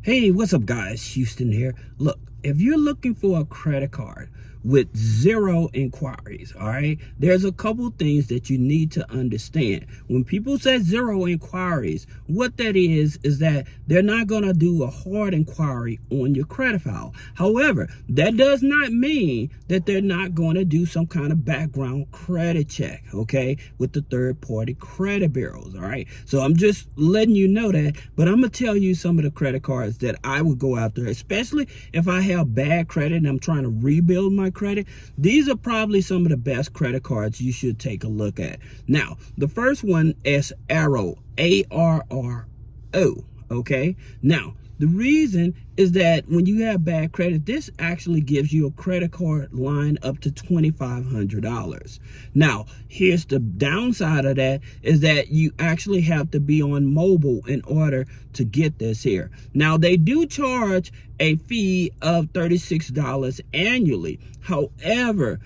Hey, what's up, guys? Houston here. Look, if you're looking for a credit card with zero inquiries, all right, there's a couple things that you need to understand. When people say zero inquiries, what that is that they're not going to do a hard inquiry on your credit file. However, that does not mean that they're not going to do some kind of background credit check, okay, with the third-party credit bureaus, all right? So I'm just letting you know that, but I'm going to tell you some of the credit cards that I would go after, especially if I have bad credit and I'm trying to rebuild my credit. These are probably some of the best credit cards you should take a look at. Now, the first one is Arrow, A-R-R-O, okay? Now, the reason is that when you have bad credit, this actually gives you a credit card line up to $2,500. Now, here's the downside of that is that you actually have to be on mobile in order to get this here. Now, they do charge a fee of $36 annually. However,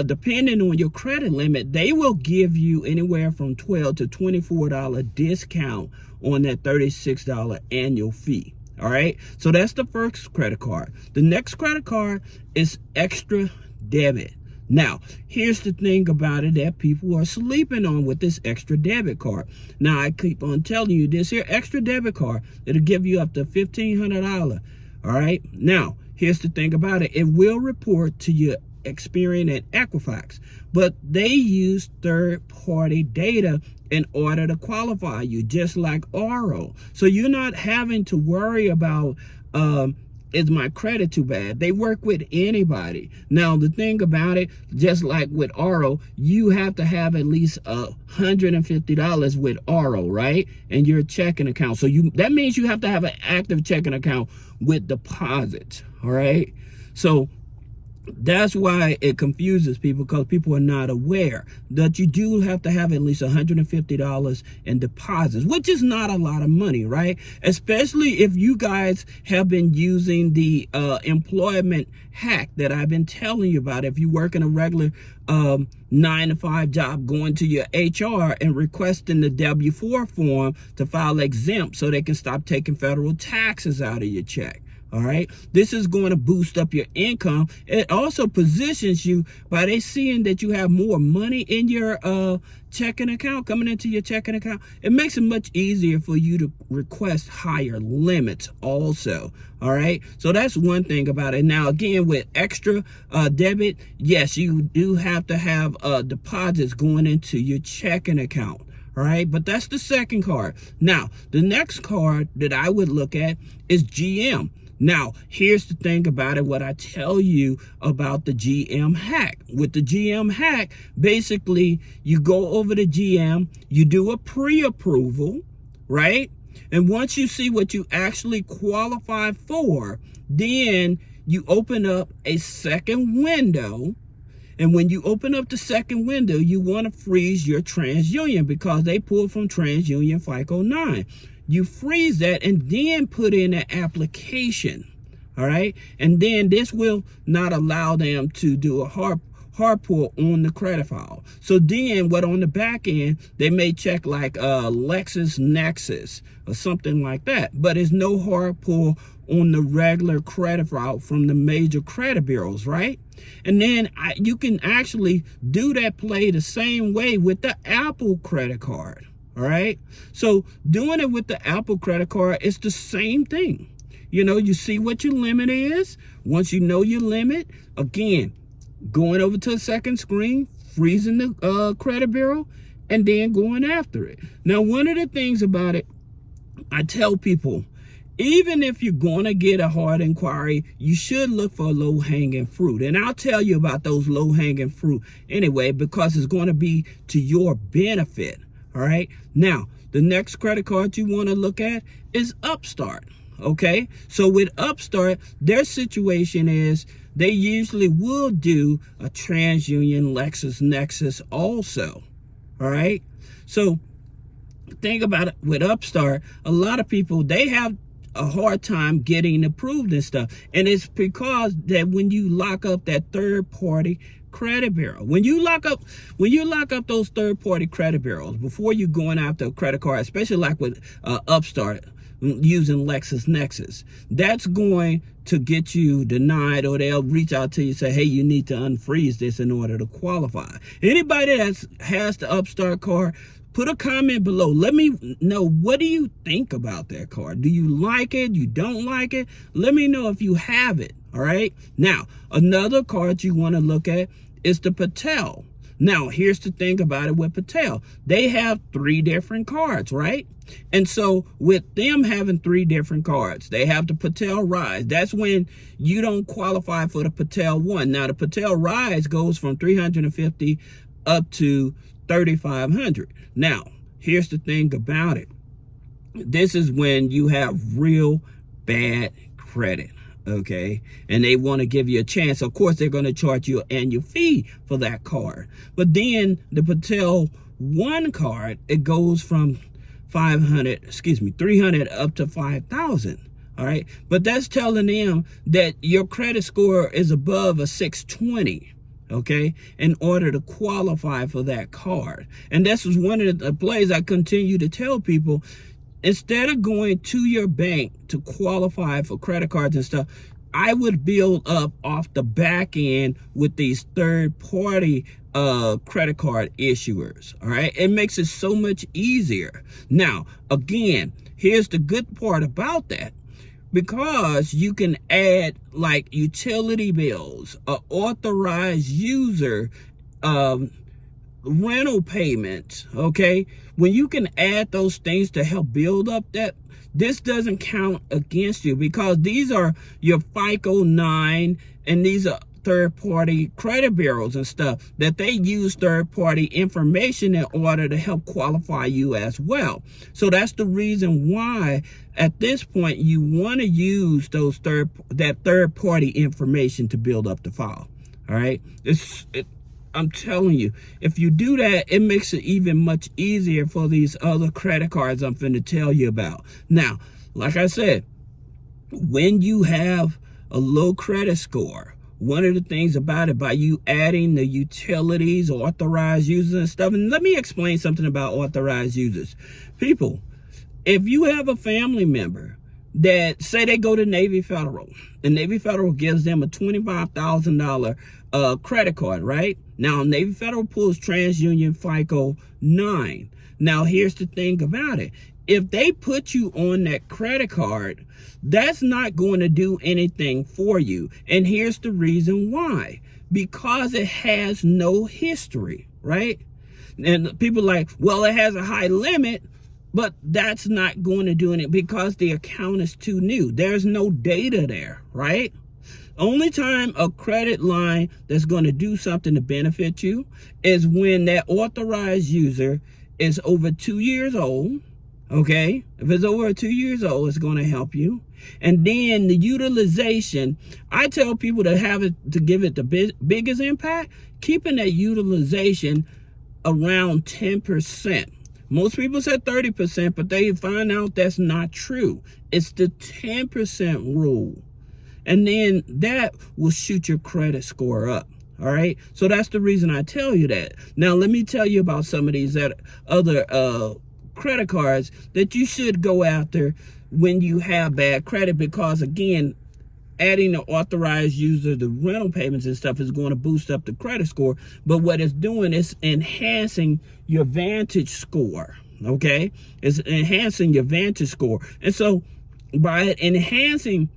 depending on your credit limit, they will give you anywhere from $12 to $24 discount on that $36 annual fee. All right, so that's the first credit card. The next credit card is Extra Debit. Now, here's the thing about it that people are sleeping on with this Extra Debit card. Now, I keep on telling you this here Extra Debit card, it'll give you up to $1,500. All right, now, here's the thing about it. It will report to your Experian and Equifax, but they use third-party data in order to qualify you, just like RO. So you're not having to worry about is my credit too bad? They work with anybody. Now, the thing about it, just like with RO, you have to have at least $150 with RO, right? And your checking account. So that means you have to have an active checking account with deposits, all right? So that's why it confuses people, because people are not aware that you do have to have at least $150 in deposits, which is not a lot of money, right? Especially if you guys have been using the employment hack that I've been telling you about. If you work in a regular 9-to-5 job, going to your HR and requesting the W-4 form to file exempt so they can stop taking federal taxes out of your check. All right, this is going to boost up your income. It also positions you by they seeing that you have more money in your checking account, coming into your checking account. It makes it much easier for you to request higher limits also. All right, so that's one thing about it. Now, again, with Extra Debit, yes, you do have to have deposits going into your checking account. All right, but that's the second card. Now, the next card that I would look at is GM. Now, here's the thing about it, what I tell you about the GM hack. With the GM hack, basically, you go over to GM, you do a pre-approval, right? And once you see what you actually qualify for, then you open up a second window. And when you open up the second window, you want to freeze your TransUnion because they pull from TransUnion FICO 9. You freeze that and then put in an application, all right? And then this will not allow them to do a hard pull on the credit file. So then what on the back end, they may check like LexisNexis or something like that, but there's no hard pull on the regular credit file from the major credit bureaus, right? And then you can actually do that play the same way with the Apple credit card. All right, so doing it with the Apple credit card, it's the same thing. You know, you see what your limit is. Once you know your limit, again, going over to the second screen, freezing the credit bureau, and then going after it. Now, one of the things about it, I tell people, even if you're going to get a hard inquiry, you should look for low-hanging fruit. And I'll tell you about those low-hanging fruit anyway, because it's going to be to your benefit. All right. Now, the next credit card you want to look at is Upstart. Okay. So with Upstart, their situation is they usually will do a TransUnion, LexisNexis also. All right. So think about it with Upstart. A lot of people, they have a hard time getting approved and stuff. And it's because that when you lock up that third party credit bureau, when you lock up those third party credit bureaus before you going after a credit card, especially like with Upstart, using LexisNexis. That's going to get you denied, or they'll reach out to you and say, hey, you need to unfreeze this in order to qualify. Anybody that has the Upstart card, put a comment below. Let me know, what do you think about that card? Do you like it? You don't like it? Let me know if you have it, all right? Now, another card you want to look at is the Patel. Now, here's the thing about it with Patel. They have 3 different cards, right? And so with them having 3 different cards, they have the Patel Rise. That's when you don't qualify for the Patel One. Now, the Patel Rise goes from $350 up to $3,500. Now, here's the thing about it. This is when you have real bad credit. Okay, and they want to give you a chance. Of course, they're going to charge you an annual fee for that card. But then the Patel One card, it goes from $300 up to $5,000. All right, but that's telling them that your credit score is above a 620. Okay, in order to qualify for that card. And this is one of the plays I continue to tell people. Instead of going to your bank to qualify for credit cards and stuff, I would build up off the back end with these third-party credit card issuers. All right, it makes it so much easier. Now, again, here's the good part about that. Because you can add like utility bills, authorized user, rental payments, okay? When you can add those things to help build up that, this doesn't count against you, because these are your FICO 9, and these are third-party credit bureaus and stuff that they use third-party information in order to help qualify you as well. So that's the reason why at this point you want to use those third-party information to build up the file. All right, I'm telling you, if you do that, it makes it even much easier for these other credit cards I'm finna tell you about. Now, like I said, when you have a low credit score, one of the things about it, by you adding the utilities, authorized users and stuff, and let me explain something about authorized users. People, if you have a family member that, say they go to Navy Federal, and Navy Federal gives them a $25,000 credit card, right? Now, Navy Federal pulls TransUnion FICO 9. Now, here's the thing about it. If they put you on that credit card, that's not going to do anything for you. And here's the reason why. Because it has no history, right? And people are like, well, it has a high limit, but that's not going to do anything because the account is too new. There's no data there, right? Only time a credit line that's going to do something to benefit you is when that authorized user is over 2 years old. Okay, if it's over 2 years old, it's going to help you. And then the utilization, I tell people to have it, to give it the biggest impact, keeping that utilization around 10%. Most people said 30%, but they find out that's not true. It's the 10% rule. And then that will shoot your credit score up. All right, so that's the reason I tell you that. Now, let me tell you about some of these other credit cards that you should go after when you have bad credit, because again, adding the authorized user, the rental payments and stuff is going to boost up the credit score. But what it's doing is enhancing your Vantage score. Okay, it's enhancing your Vantage score. And so by enhancing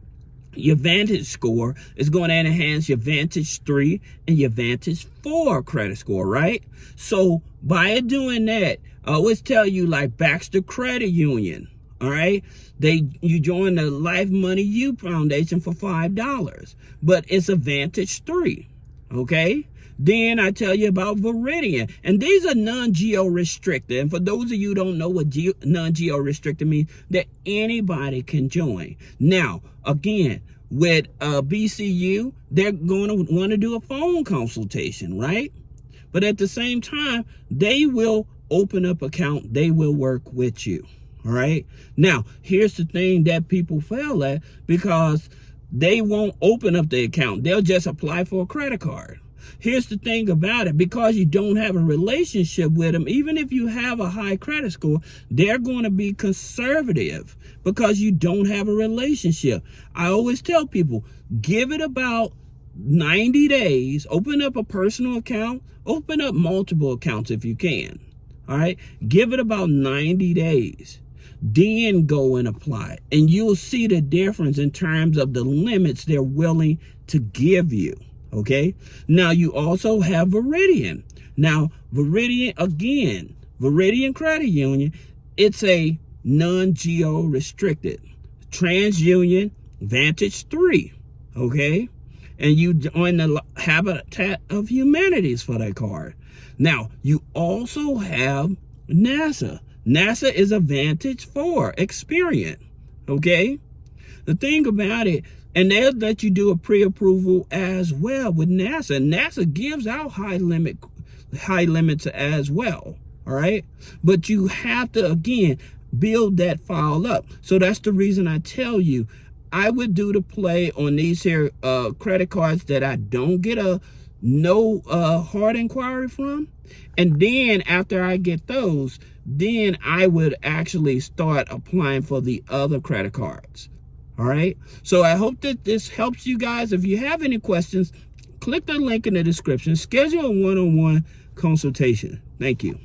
your Vantage score, is going to enhance your Vantage 3 and your Vantage 4 credit score, right? So by doing that, I always tell you, like Baxter Credit Union, all right? You join the Life Money U Foundation for $5, but it's a Vantage 3, okay? Then I tell you about Veridian, and these are non-geo restricted. And for those of you who don't know what non-geo restricted means, that anybody can join. Now, again, with BCU, they're going to want to do a phone consultation, right? But at the same time, they will open up account. They will work with you, all right? Now, here's the thing that people fail at, because they won't open up the account. They'll just apply for a credit card. here's the thing about it. Because you don't have a relationship with them, even if you have a high credit score, they're going to be conservative because you don't have a relationship. I always tell people, give it about 90 days, open up a personal account, open up multiple accounts if you can. All right, give it about 90 days. Then go and apply, and you'll see the difference in terms of the limits they're willing to give you. Okay, now you also have Veridian. Now Veridian, again, Veridian Credit Union, it's a non-geo restricted TransUnion Vantage 3. Okay, and you join the Habitat of Humanities for that card. Now you also have NASA. NASA is a Vantage 4 Experian. Okay, the thing about it, and they'll let you do a pre-approval as well with NASA. NASA gives out high limits as well. All right, but you have to, again, build that file up. So that's the reason I tell you, I would do the play on these here credit cards that I don't get a no hard inquiry from, and then after I get those, then I would actually start applying for the other credit cards. All right, so I hope that this helps you guys. If you have any questions, click the link in the description, schedule a one-on-one consultation. Thank you.